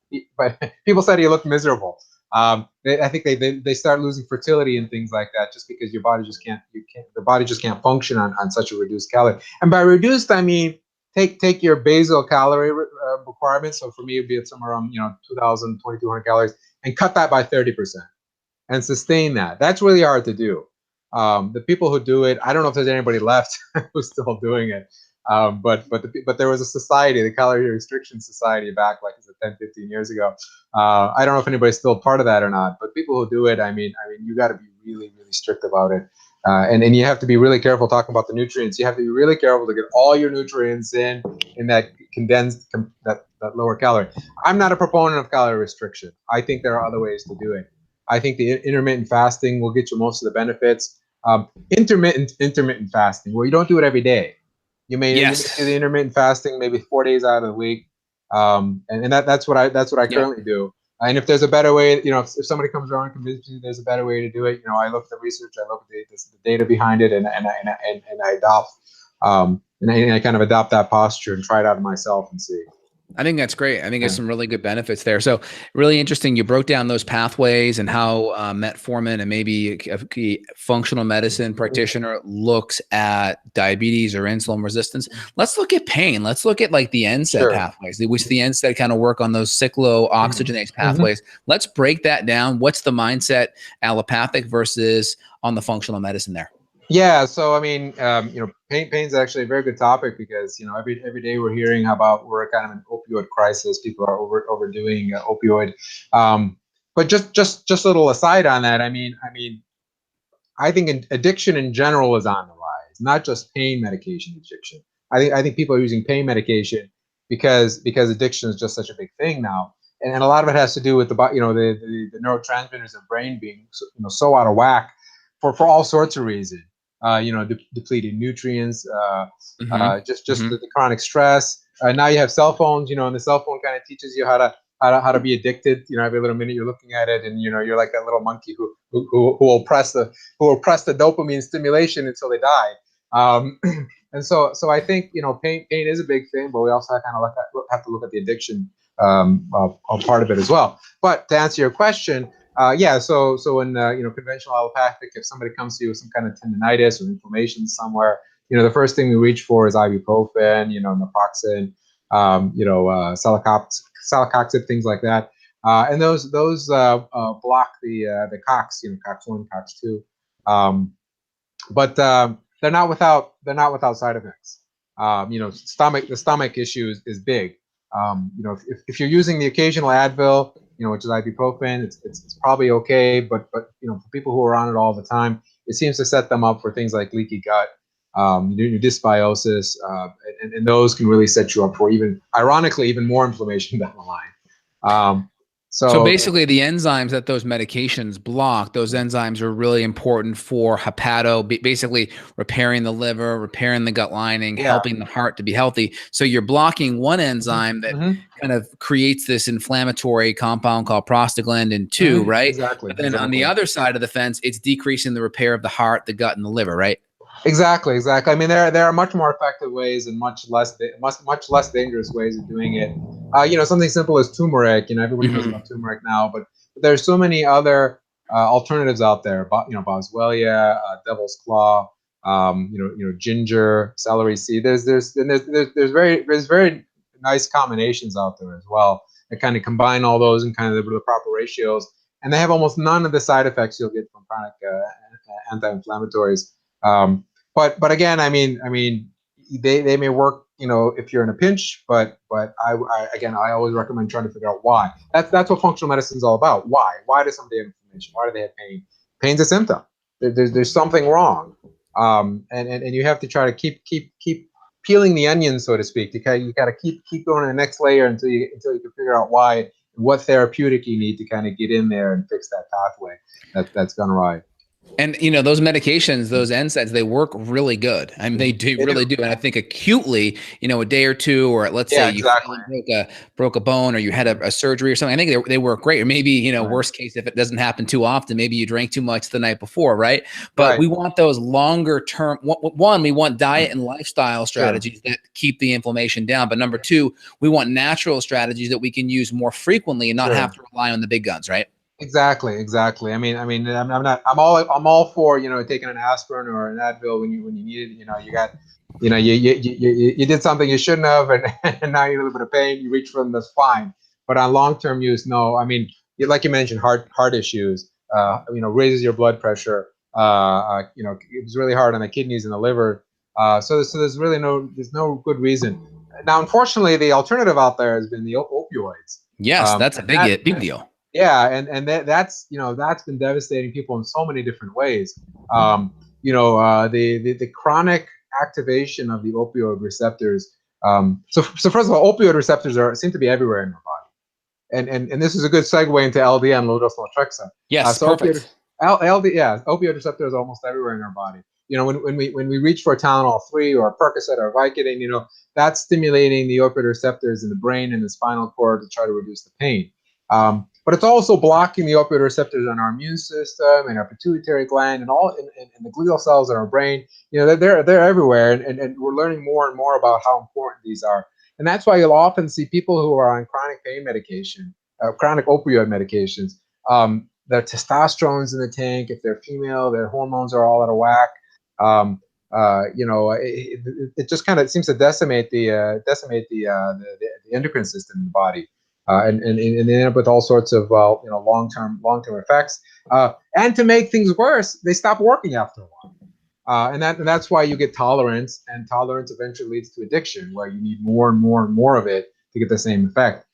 Speaker 2: people said he looked miserable. I think they start losing fertility and things like that just because your body just can't function on such a reduced calorie. And by reduced, I mean take your basal calorie requirements. So for me, it'd be somewhere around 2,000, 2,200 calories, and cut that by 30% and sustain that. That's really hard to do. The people who do it, I don't know if there's anybody left who's still doing it. But there was a society, the Calorie Restriction Society, back like 10, 15 years ago. I don't know if anybody's still part of that or not, but people who do it, I mean, you got to be really, really strict about it. And you have to be really careful talking about the nutrients. You have to be really careful to get all your nutrients in that condensed, that lower calorie. I'm not a proponent of calorie restriction. I think there are other ways to do it. I think the intermittent fasting will get you most of the benefits. Intermittent fasting, where you don't do it every day. You may do the intermittent fasting maybe 4 days out of the week, and that's what I currently do. And if there's a better way, if somebody comes around and convinces me there's a better way to do it, I look at the research, I look at the data behind it, and I adopt, and I kind of adopt that posture and try it out myself and see.
Speaker 1: I think that's great. I think there's some really good benefits there. So really interesting. You broke down those pathways and how metformin and maybe a functional medicine practitioner looks at diabetes or insulin resistance. Let's look at pain. Let's look at like the NSAID pathways, which the NSAID kind of work on those cyclooxygenase pathways. Let's break that down. What's the mindset allopathic versus on the functional medicine there?
Speaker 2: Yeah, so I mean, pain's actually a very good topic because every day we're hearing about we're kind of an opioid crisis. People are overdoing opioid. But just a little aside on that. I mean, I think addiction in general is on the rise, not just pain medication addiction. I think people are using pain medication because addiction is just such a big thing now, and a lot of it has to do with the neurotransmitters of brain being so out of whack for all sorts of reasons. Depleting nutrients, just the chronic stress. Now you have cell phones, and the cell phone kind of teaches you how to be addicted. Every little minute you're looking at it, and you're like that little monkey who will press the dopamine stimulation until they die. And so I think pain is a big thing, but we also have to look at the addiction part of it as well. But to answer your question. So in conventional allopathic, if somebody comes to you with some kind of tendinitis or inflammation somewhere, the first thing we reach for is ibuprofen, naproxen, celecoxib, things like that, and those block the COX, COX-1, COX-2, but they're not without side effects. The stomach issue is big. If you're using the occasional Advil, which is ibuprofen, it's probably okay, but for people who are on it all the time, it seems to set them up for things like leaky gut, dysbiosis, and those can really set you up for even more inflammation down the line.
Speaker 1: So basically the enzymes that those medications block, those enzymes are really important for basically repairing the liver, repairing the gut lining, helping the heart to be healthy. So you're blocking one enzyme that kind of creates this inflammatory compound called prostaglandin 2, right?
Speaker 2: Exactly.
Speaker 1: But then on the other side of the fence, it's decreasing the repair of the heart, the gut, and the liver, right?
Speaker 2: Exactly. I mean, there are much more effective ways and much less dangerous ways of doing it. Something simple as turmeric. Everybody knows about turmeric now, but there's so many other alternatives out there. Boswellia, devil's claw, ginger, celery seed. There's very nice combinations out there as well that kind of combine all those in kind of the proper ratios, and they have almost none of the side effects you'll get from chronic anti-inflammatories. But again, I mean, they may work, if you're in a pinch, but I always recommend trying to figure out why. That's what functional medicine is all about. Why? Why does somebody have inflammation? Why do they have pain? Pain's a symptom. There's something wrong. And you have to try to keep peeling the onion, so to speak. You got to keep going to the next layer until you can figure out why and what therapeutic you need to kind of get in there and fix that pathway that's gone right.
Speaker 1: And those medications, those NSAIDs, they work really good. I mean, they really do. And I think acutely, a day or two, or let's say you broke a bone, or you had a surgery or something. I think they work great. Or maybe worst case, if it doesn't happen too often, maybe you drank too much the night before, right? But we want those longer term. One, we want diet and lifestyle strategies that keep the inflammation down. But number two, we want natural strategies that we can use more frequently and not have to rely on the big guns, right?
Speaker 2: Exactly. I mean, I'm all for taking an aspirin or an Advil when you need it. You did something you shouldn't have, and now you're in a little bit of pain. You reach for them, that's fine. But on long-term use, no. I mean, like you mentioned, heart issues. Raises your blood pressure. It's really hard on the kidneys and the liver. So there's really no good reason. Now, unfortunately, the alternative out there has been the opioids.
Speaker 1: Yes, that's a big deal.
Speaker 2: Yeah, and that's that's been devastating people in so many different ways. The chronic activation of the opioid receptors. So first of all, opioid receptors seem to be everywhere in our body, and this is a good segue into LDN, low-dose naltrexone.
Speaker 1: Yes, perfect.
Speaker 2: Opioid receptors are almost everywhere in our body. When we reach for Tylenol 3 or Percocet or Vicodin, that's stimulating the opioid receptors in the brain and the spinal cord to try to reduce the pain. But it's also blocking the opioid receptors in our immune system and our pituitary gland and all in the glial cells in our brain. They're everywhere, and we're learning more and more about how important these are. And that's why you'll often see people who are on chronic pain medication, chronic opioid medications. Their testosterone's in the tank. If they're female, their hormones are all out of whack. It just kind of seems to decimate the endocrine system in the body. And they end up with all sorts of long-term effects. And to make things worse, they stop working after a while. And that's why you get tolerance, and tolerance eventually leads to addiction, where you need more and more and more of it to get the same effect.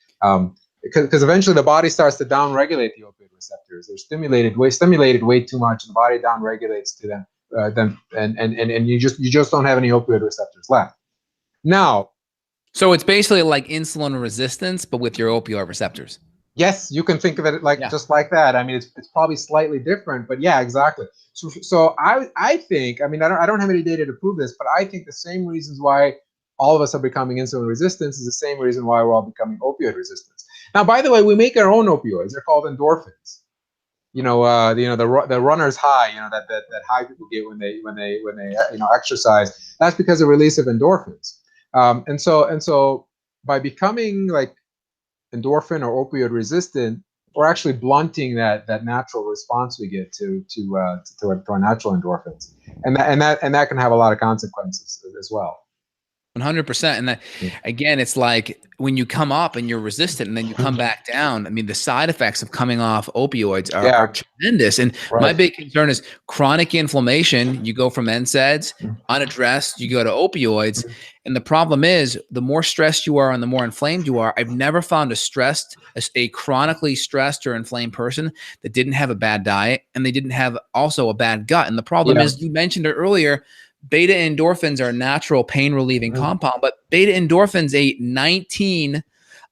Speaker 2: Because eventually the body starts to downregulate the opioid receptors. They're stimulated way too much, and the body downregulates to them, and you just don't have any opioid receptors left. Now,
Speaker 1: so it's basically like insulin resistance, but with your opioid receptors.
Speaker 2: Yes, you can think of it just like that. I mean, it's probably slightly different, but yeah, exactly. So I think, I mean, I don't have any data to prove this, but I think the same reasons why all of us are becoming insulin resistant is the same reason why we're all becoming opioid resistant. Now, by the way, we make our own opioids. They're called endorphins. The runner's high, that high people get when they exercise. That's because of release of endorphins. And so by becoming like endorphin or opioid resistant, we're actually blunting that natural response we get to our natural endorphins, and that can have a lot of consequences as well.
Speaker 1: 100%. And that, again, it's like when you come up and you're resistant and then you come back down. I mean, the side effects of coming off opioids are tremendous. And my big concern is chronic inflammation. You go from NSAIDs unaddressed, you go to opioids. And the problem is, the more stressed you are and the more inflamed you are. I've never found a chronically stressed or inflamed person that didn't have a bad diet, and they didn't have also a bad gut. And the problem is, you mentioned it earlier, beta endorphins are a natural pain relieving compound, but beta endorphins ate 19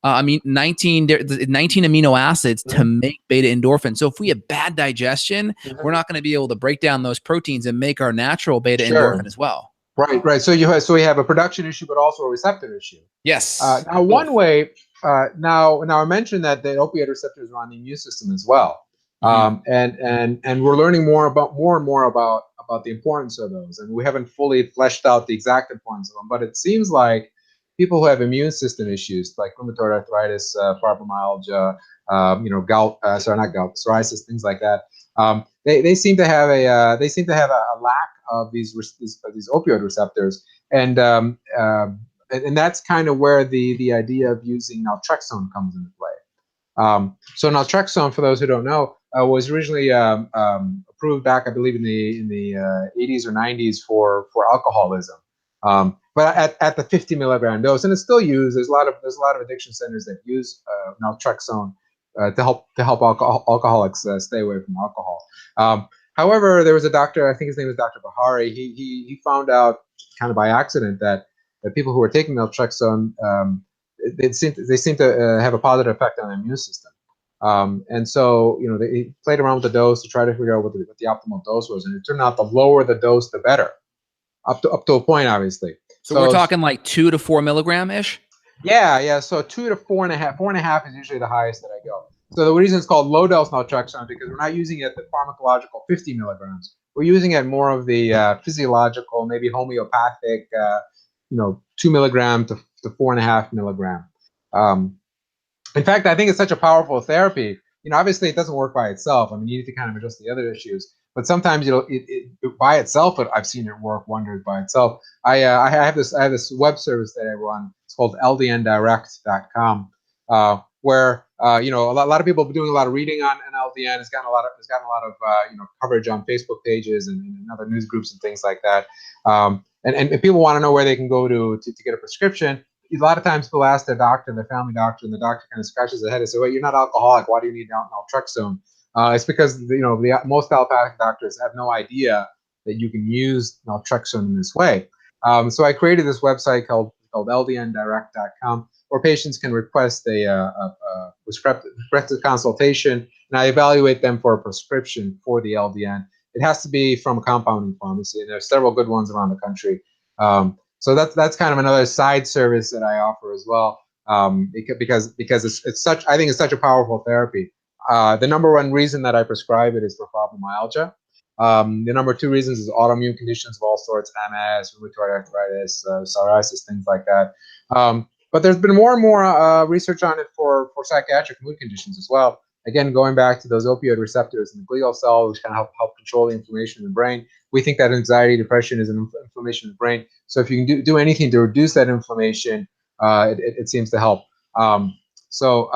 Speaker 1: amino acids to make beta endorphins. So if we have bad digestion, we're not going to be able to break down those proteins and make our natural beta endorphin as well.
Speaker 2: Right. So we have a production issue, but also a receptor issue.
Speaker 1: Yes.
Speaker 2: Now, one way. Now I mentioned that the opioid receptors are on the immune system as well, and we're learning more and more about the importance of those, and we haven't fully fleshed out the exact importance of them. But it seems like people who have immune system issues like rheumatoid arthritis, fibromyalgia, gout, not gout, psoriasis, things like that. They seem to have a lack of these opioid receptors, and that's kind of where the idea of using naltrexone comes into play. So naltrexone, for those who don't know, was originally approved back, I believe, in the 80s or 90s for alcoholism. But at the 50 milligram dose, and it's still used. There's a lot of addiction centers that use naltrexone to help alcoholics stay away from alcohol. However, there was a doctor, I think his name was Dr. Bahari. He found out kind of by accident that people who were taking naltrexone, they seem to have a positive effect on the immune system. And so they played around with the dose to try to figure out what the optimal dose was, and it turned out the lower the dose, the better, up to a point, obviously.
Speaker 1: So we're talking like 2 to 4 milligram ish.
Speaker 2: Yeah. So 2 to 4.5. 4.5 is usually the highest that I go. So the reason it's called low dose naltrexone because we're not using it at the pharmacological 50 milligrams. We're using it more of the physiological, maybe homeopathic, 2 milligram to 4.5 milligram. In fact, I think it's such a powerful therapy. Obviously it doesn't work by itself. I mean, you need to kind of address the other issues. But sometimes it by itself, I've seen it work wonders by itself. I have this web service that I run. It's called ldndirect.com, where a lot of people have been doing a lot of reading on LDN. It's gotten a lot of coverage on Facebook pages and other news groups and things like that. And people want to know where they can go to get a prescription. a lot of times people ask their doctor, their family doctor, and the doctor kind of scratches their head and says, "Well, you're not alcoholic. Why do you need naltrexone?" It's because most allopathic doctors have no idea that you can use naltrexone in this way. So I created this website called ldndirect.com, where patients can request a prescriptive consultation, and I evaluate them for a prescription for the LDN. It has to be from a compounding pharmacy, and there's several good ones around the country. So that's kind of another side service that I offer as well, because it's such, I think it's such a powerful therapy. The number one reason that I prescribe it is for fibromyalgia. The number two reasons is autoimmune conditions of all sorts, MS, rheumatoid arthritis, psoriasis, things like that. But there's been more and more research on it for psychiatric mood conditions as well. Again, going back to those opioid receptors in the glial cells, which kind of help control the inflammation in the brain. We think that anxiety, depression is an inflammation in the brain. So if you can do anything to reduce that inflammation, it seems to help. So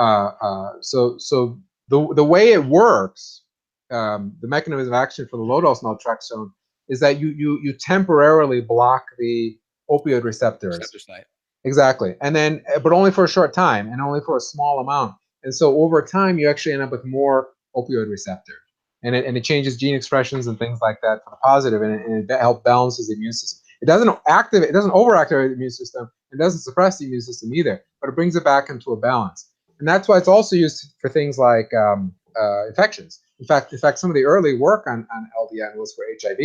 Speaker 2: the way it works, the mechanism of action for the low-dose naltrexone is that you temporarily block the opioid receptors.
Speaker 1: Receptor site.
Speaker 2: Exactly, and then but only for a short time and only for a small amount. And so over time, you actually end up with more opioid receptor, and it changes gene expressions and things like that for the positive, and it helps balances the immune system. It doesn't overactivate the immune system. It doesn't suppress the immune system either, but it brings it back into a balance. And that's why it's also used for things like infections. In fact, some of the early work on LDN was for HIV.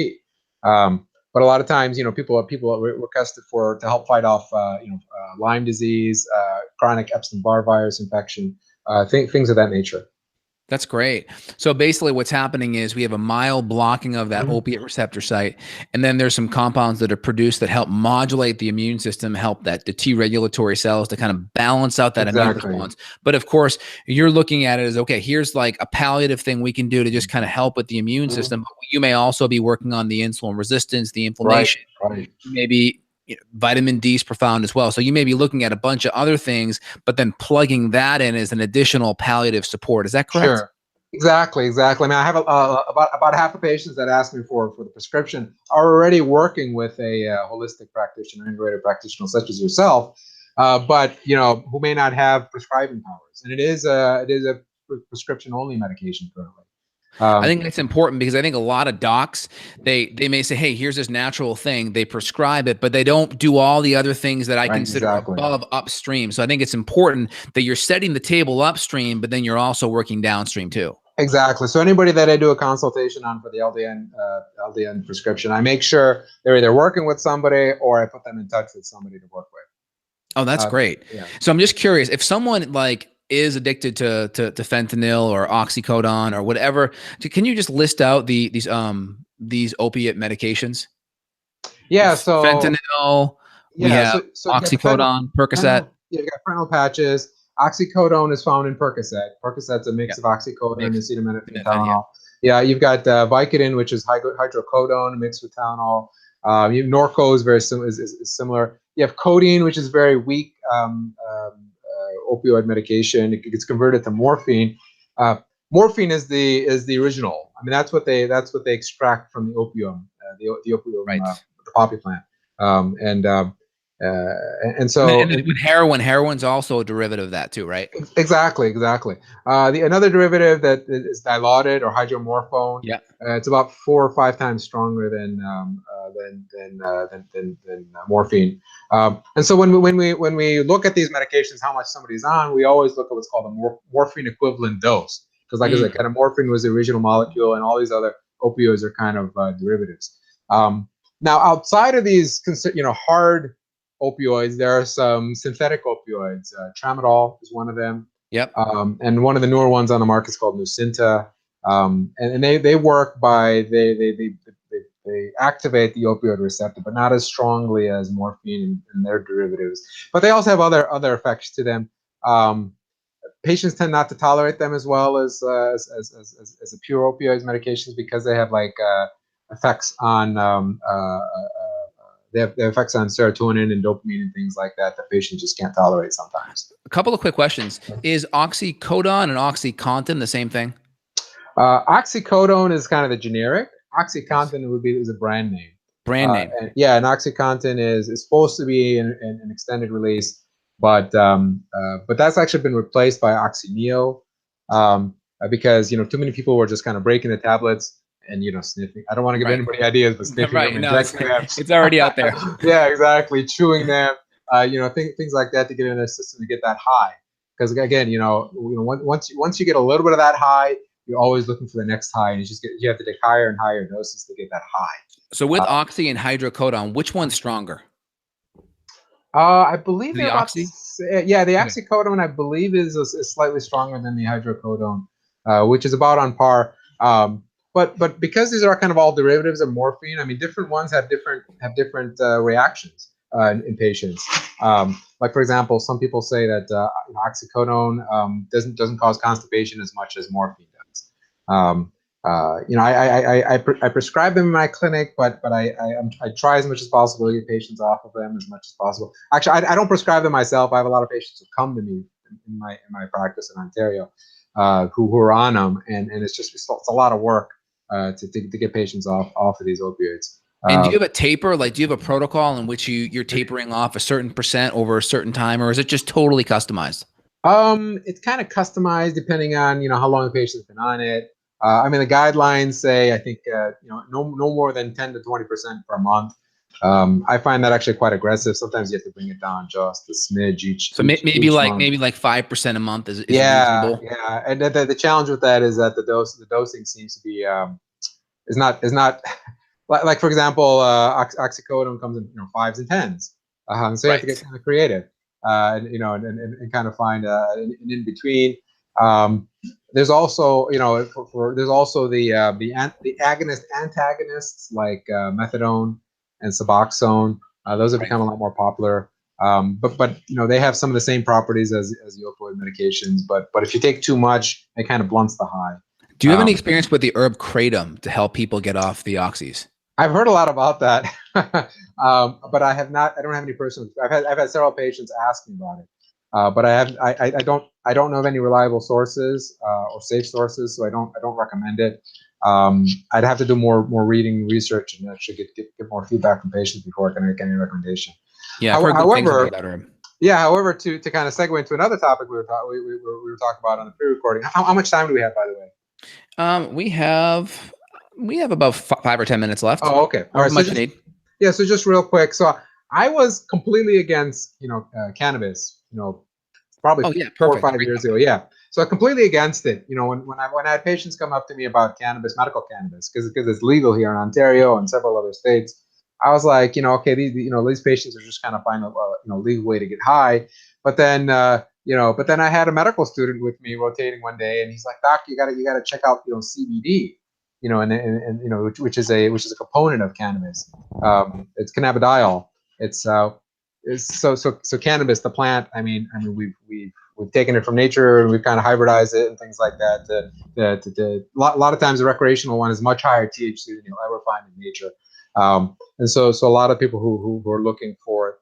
Speaker 2: But a lot of times, people were tested to help fight off, Lyme disease, chronic Epstein-Barr virus infection, things of that nature.
Speaker 1: That's great. So basically what's happening is we have a mild blocking of that opiate receptor site. And then there's some compounds that are produced that help modulate the immune system, help the T regulatory cells to kind of balance out that immune response. But of course, you're looking at it as, okay, here's like a palliative thing we can do to just kind of help with the immune system. But you may also be working on the insulin resistance, the inflammation, maybe vitamin D is profound as well. So you may be looking at a bunch of other things, but then plugging that in as an additional palliative support. Is that correct?
Speaker 2: Sure. Exactly. I mean, I have about half the patients that ask me for the prescription are already working with a holistic practitioner, integrated practitioner such as yourself, but who may not have prescribing powers. And it is a prescription only medication currently.
Speaker 1: I think that's important because I think a lot of docs, they may say, hey, here's this natural thing. They prescribe it, but they don't do all the other things that I consider above upstream. So I think it's important that you're setting the table upstream, but then you're also working downstream too.
Speaker 2: Exactly. So anybody that I do a consultation on for the LDN prescription, I make sure they're either working with somebody or I put them in touch with somebody to work with.
Speaker 1: Oh, that's great. Yeah. So I'm just curious, if someone is addicted to fentanyl or oxycodone or whatever, can you just list out these opiate medications?
Speaker 2: Yeah. So
Speaker 1: fentanyl, we have oxycodone, Percocet.
Speaker 2: Yeah, you got fentanyl patches. Oxycodone is found in Percocet. Percocet's a mix of oxycodone and acetaminophen and Tylenol. Yeah, you've got Vicodin, which is hydrocodone mixed with Tylenol. Norco is very similar. You have codeine, which is very weak opioid medication. It gets converted to morphine. Morphine is the original. I mean, that's what they extract from the opium, the opium, the poppy plant. And so
Speaker 1: and with heroin's also a derivative of that too, right?
Speaker 2: Exactly. Another derivative that is dilaudid or hydromorphone.
Speaker 1: Yeah,
Speaker 2: it's about 4 or 5 times stronger than morphine. And so when we look at these medications, how much somebody's on, we always look at what's called a morphine equivalent dose, because like I said, kind of morphine was the original molecule, and all these other opioids are kind of derivatives. Now, outside of these, hard opioids, there are some synthetic opioids. Tramadol is one of them.
Speaker 1: Yep.
Speaker 2: And one of the newer ones on the market is called Nucynta. And they work by they activate the opioid receptor, but not as strongly as morphine and their derivatives. But they also have other effects to them. Patients tend not to tolerate them as well as the pure opioids medications, because they have effects on they have effects on serotonin and dopamine and things like that patients just can't tolerate sometimes.
Speaker 1: A couple of quick questions. Is oxycodone and OxyContin the same thing?
Speaker 2: Oxycodone is kind of the generic. OxyContin is a brand name.
Speaker 1: Brand name.
Speaker 2: And OxyContin is supposed to be an extended release. but that's actually been replaced by oxyneo, because too many people were just kind of breaking the tablets and sniffing. I don't want to give anybody ideas, but sniffing them,
Speaker 1: No,
Speaker 2: injecting them.
Speaker 1: it's already out there.
Speaker 2: Yeah, exactly. Chewing them, things like that to get in their system to get that high. Because again, once you get a little bit of that high, you're always looking for the next high, and you have to take higher and higher doses to get that high.
Speaker 1: So with oxy and hydrocodone, which one's stronger?
Speaker 2: I believe they're about.
Speaker 1: Oxy?
Speaker 2: Yeah, the oxycodone I believe is slightly stronger than the hydrocodone, which is about on par. But because these are kind of all derivatives of morphine, I mean, different ones have different reactions in patients. Like for example, some people say that oxycodone doesn't cause constipation as much as morphine does. I prescribe them in my clinic, but I try as much as possible to get patients off of them as much as possible. Actually, I don't prescribe them myself. I have a lot of patients who come to me in my practice in Ontario who are on them, and it's a lot of work to get patients off of these opioids.
Speaker 1: And do you have a taper? Like, do you have a protocol in which you're tapering off a certain percent over a certain time, or is it just totally customized?
Speaker 2: It's kind of customized depending on how long the patient's been on it. I mean, the guidelines say I think no more than 10 to 20% per month. I find that actually quite aggressive. Sometimes you have to bring it down just a smidge each.
Speaker 1: So maybe like 5% a month is reasonable.
Speaker 2: Yeah. And the challenge with that is that the dosing seems to be is not like for example, oxycodone comes in fives and tens. So you have to get kind of creative. And kind of find an in between. There's also, there's also the antagonists like methadone and Suboxone. Those have become a lot more popular. But they have some of the same properties as the opioid medications. But if you take too much, it kind of blunts the high.
Speaker 1: Do you have any experience with the herb kratom to help people get off the oxys?
Speaker 2: I've heard a lot about that, but I have not. I don't have any personal. I've had several patients ask me about it, but I don't know of any reliable sources or safe sources, so I don't recommend it. I'd have to do more reading, research, and actually get more feedback from patients before I can make any recommendation.
Speaker 1: Yeah, however,
Speaker 2: to kind of segue into another topic we were talking about on the pre-recording. How much time do we have, by the way?
Speaker 1: We have about 5 or 10 minutes left.
Speaker 2: Oh, okay.
Speaker 1: All right. Much you need.
Speaker 2: Yeah. So just real quick. So I was completely against, cannabis, probably 4 or 5 years ago. Yeah. So completely against it. When I had patients come up to me about cannabis, medical cannabis, because it's legal here in Ontario and several other states, I was like, okay, these patients are just kind of finding a legal way to get high. But then, I had a medical student with me rotating one day, and he's like, Doc, you gotta check out, CBD. Which is a component of cannabis. It's cannabidiol. It's so cannabis, the plant. I mean, we've taken it from nature and we've kind of hybridized it and things like that. A lot of times the recreational one is much higher THC than you'll ever find in nature. And so a lot of people who are looking for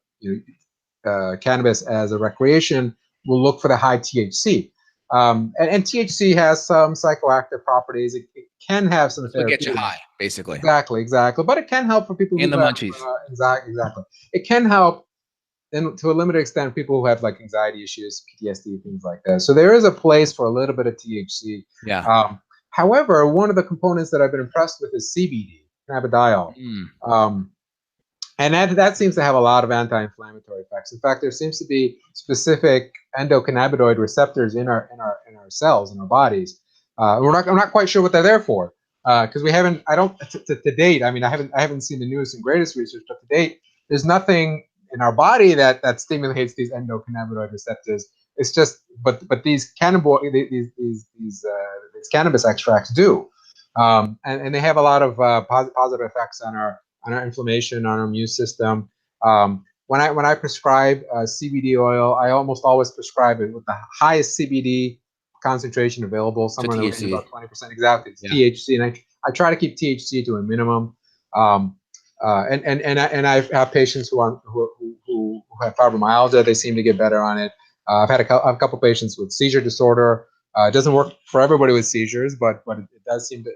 Speaker 2: cannabis as a recreation will look for the high THC. And THC has some psychoactive properties. It can have some
Speaker 1: therapeutic. Get you high, basically.
Speaker 2: Exactly. But it can help for people
Speaker 1: in the munchies.
Speaker 2: Exactly. It can help, and to a limited extent, people who have like anxiety issues, PTSD, things like that. So there is a place for a little bit of THC.
Speaker 1: Yeah.
Speaker 2: However, one of the components that I've been impressed with is CBD, cannabidiol. And that seems to have a lot of anti-inflammatory effects. In fact, there seems to be specific endocannabinoid receptors in our cells in our bodies. I'm not quite sure what they're there for, because we haven't. I don't to date. I mean, I haven't seen the newest and greatest research, but to date, there's nothing in our body that stimulates these endocannabinoid receptors. It's just, but these cannabis extracts do, and they have a lot of positive effects on our inflammation, on our immune system. When I prescribe CBD oil, I almost always prescribe it with the highest CBD concentration available, somewhere in the range of about 20%. Exactly, it's THC, and I try to keep THC to a minimum. And I have patients who have fibromyalgia. They seem to get better on it. I've had a couple patients with seizure disorder. It doesn't work for everybody with seizures, but it does seem to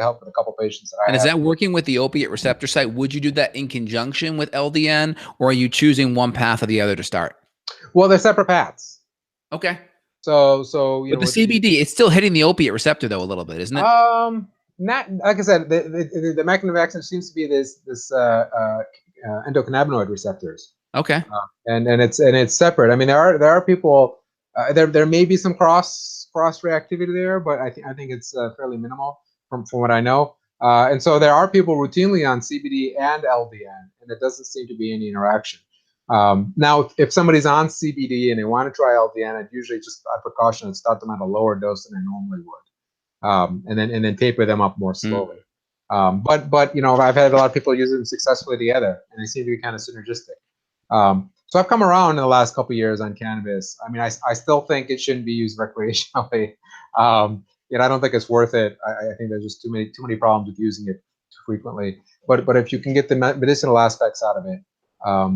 Speaker 2: help with a couple patients that I have.
Speaker 1: And is that working with the opiate receptor site? Would you do that in conjunction with LDN, or are you choosing one path or the other to start?
Speaker 2: Well, they're separate paths.
Speaker 1: Okay.
Speaker 2: So
Speaker 1: with the CBD, it's still hitting the opiate receptor though a little bit, isn't it?
Speaker 2: Not like I said, the mechanism of action seems to be this endocannabinoid receptors.
Speaker 1: Okay.
Speaker 2: And it's separate. I mean, there are people. There may be some cross reactivity there, but I think it's fairly minimal from what I know. And so there are people routinely on CBD and LDN, and it doesn't seem to be any interaction. Now, if somebody's on CBD and they want to try LDN, I'd usually just out of precaution and start them at a lower dose than I normally would, and then taper them up more slowly. But you know, I've had a lot of people use them successfully together, and they seem to be kind of synergistic. So I've come around in the last couple of years on cannabis. I mean, I still think it shouldn't be used recreationally. You know, I don't think it's worth it. I think there's just too many problems with using it too frequently. But if you can get the medicinal aspects out of it,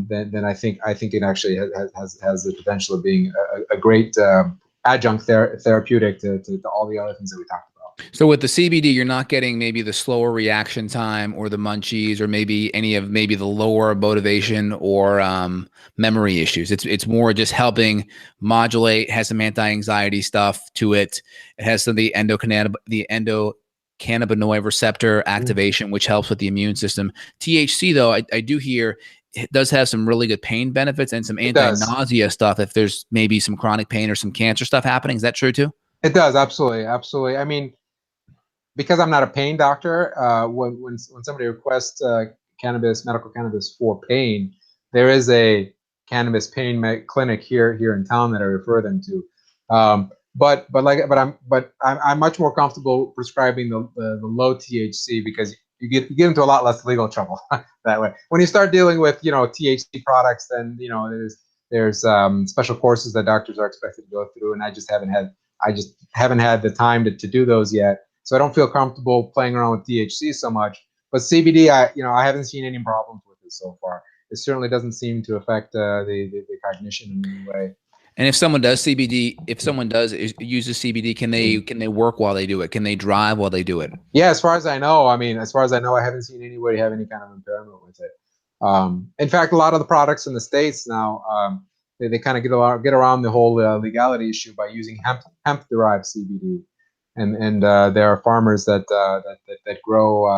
Speaker 2: then I think it actually has the potential of being a great adjunct therapeutic to all the other things that we talked about.
Speaker 1: So with the CBD, you're not getting maybe the slower reaction time or the munchies or maybe any of maybe the lower motivation or memory issues. It's more just helping modulate, has some anti-anxiety stuff to it. It has some of the endocannabinoid receptor activation, which helps with the immune system. THC, though, I do hear it does have some really good pain benefits and some anti-nausea stuff if there's maybe some chronic pain or some cancer stuff happening. Is that true too?
Speaker 2: It does, absolutely. I mean, because I'm not a pain doctor, when somebody requests medical cannabis for pain, there is a cannabis pain clinic here in town that I refer them to. But I'm much more comfortable prescribing the low THC because you get into a lot less legal trouble that way. When you start dealing with THC products, then there's special courses that doctors are expected to go through, and I just haven't had the time to do those yet. So I don't feel comfortable playing around with THC so much. But CBD, I haven't seen any problems with it so far. It certainly doesn't seem to affect the cognition in any way.
Speaker 1: And if someone does CBD, if someone does uses CBD, can they work while they do it? Can they drive while they do it?
Speaker 2: Yeah, as far as I know, I haven't seen anybody have any kind of impairment with it. In fact, a lot of the products in the States now, they kind of get around the whole legality issue by using hemp derived CBD, and there are farmers that grow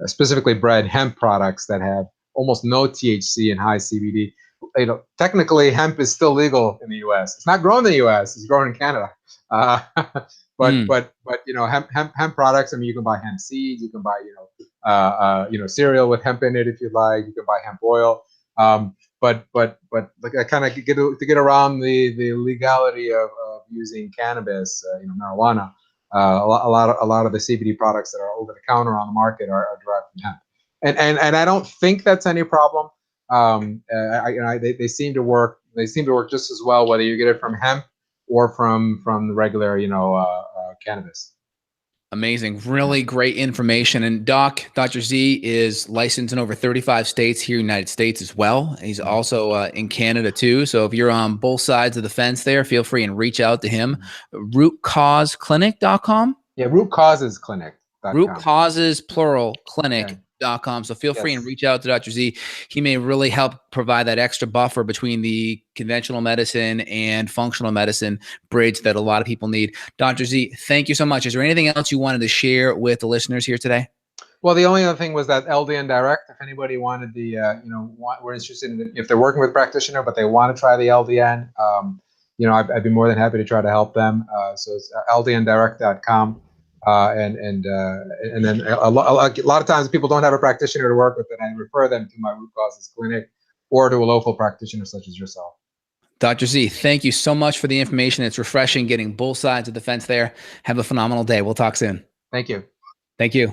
Speaker 2: specifically bred hemp products that have almost no THC and high CBD. Technically, hemp is still legal in the U.S. It's not grown in the U.S. It's grown in Canada. But hemp products. I mean, you can buy hemp seeds. You can buy cereal with hemp in it if you like. You can buy hemp oil. But like I kind of get around the legality of using cannabis, marijuana. A lot of the CBD products that are over the counter on the market are derived from hemp, and I don't think that's any problem. They seem to work. They seem to work just as well whether you get it from hemp or from the regular cannabis.
Speaker 1: Amazing. Really great information. And Dr. Z is licensed in over 35 states here in the United States as well. He's also in Canada too. So if you're on both sides of the fence there, feel free and reach out to him. rootcauseclinic.com?
Speaker 2: Yeah, Root Causes Clinic.
Speaker 1: Root Causes, plural, clinic.com. So feel free and reach out to Dr. Z. He may really help provide that extra buffer between the conventional medicine and functional medicine bridge that a lot of people need. Dr. Z, thank you so much. Is there anything else you wanted to share with the listeners here today?
Speaker 2: Well, the only other thing was that LDN Direct. If anybody wanted we're interested in if they're working with a practitioner, but they want to try the LDN, I'd be more than happy to try to help them. So it's ldndirect.com. And then a lot of times people don't have a practitioner to work with, and I refer them to my Root Causes Clinic or to a local practitioner such as yourself.
Speaker 1: Dr. Z, thank you so much for the information. It's refreshing getting both sides of the fence there. Have a phenomenal day. We'll talk soon.
Speaker 2: Thank you.
Speaker 1: Thank you.